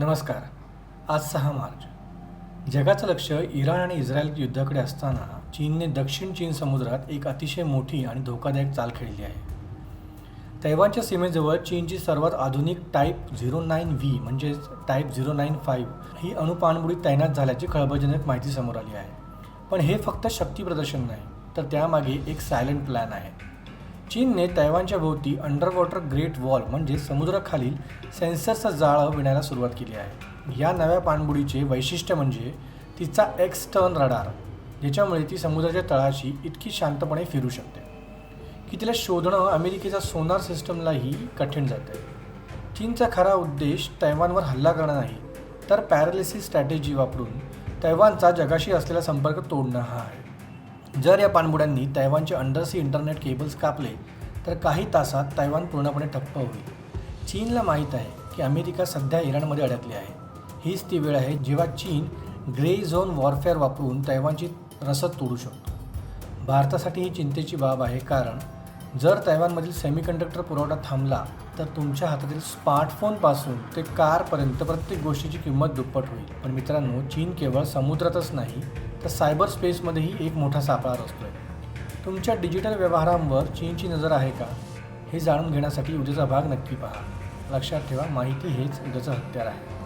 नमस्कार. आज 6 मार्च. जगाचं लक्ष इराण आणि इस्रायल युद्धाकडे असताना चीनने दक्षिण चीन समुद्रात एक अतिशय मोठी आणि धोकादायक चाल खेळली आहे. तैवानच्या सीमेजवळ चीनची सर्वात आधुनिक टाईप 09V म्हणजेच टाईप 095 ही अणुपाणबुडी तैनात झाल्याची खळबळजनक माहिती समोर आली आहे. पण हे फक्त शक्ती प्रदर्शन नाही, तर त्यामागे एक सायलेंट प्लॅन आहे. चीनने तैवानच्या भोवती अंडर वॉटर ग्रेट वॉल म्हणजे समुद्राखालील सेन्सरचं जाळं विणायला सुरुवात केली आहे. या नव्या पाणबुडीचे वैशिष्ट्य म्हणजे तिचा एक्स-टर्न रडार, ज्याच्यामुळे ती समुद्राच्या तळाशी इतकी शांतपणे फिरू शकते की तिला शोधणं अमेरिकेच्या सोनार सिस्टमलाही कठीण जाते. चीनचा खरा उद्देश तैवानवर हल्ला करणं नाही, तर पॅरालिसिस स्ट्रॅटेजी वापरून तैवानचा जगाशी असलेला संपर्क तोडणं हा आहे. जर या पाणबुड्यांनी तैवानचे अंडरसी इंटरनेट केबल्स कापले तर काही तासात तैवान पूर्णपणे ठप्प होईल. चीनला माहीत आहे की अमेरिका सध्या इराणमध्ये अडकली आहे. हीच ती वेळ आहे जेव्हा चीन ग्रे झोन वॉरफेअर वापरून तैवानची रसद तोडू शकतो. भारतासाठी ही चिंतेची बाब आहे, कारण जर तैवानमधील सेमीकंडक्टर पुरवठा थांबला तर तुमच्या हातातील स्मार्टफोनपासून ते कारपर्यंत प्रत्येक गोष्टीची किंमत दुप्पट होईल. पण मित्रांनो, चीन केवळ समुद्रातच नाही तर सायबर स्पेसमध्येही एक मोठा सापळा रचतोय. तुमच्या डिजिटल व्यवहारांवर चीनची नजर आहे का, हे जाणून घेण्यासाठी उद्याचा भाग नक्की पहा. लक्षात ठेवा, माहिती हेच उद्याचं हत्यार आहे.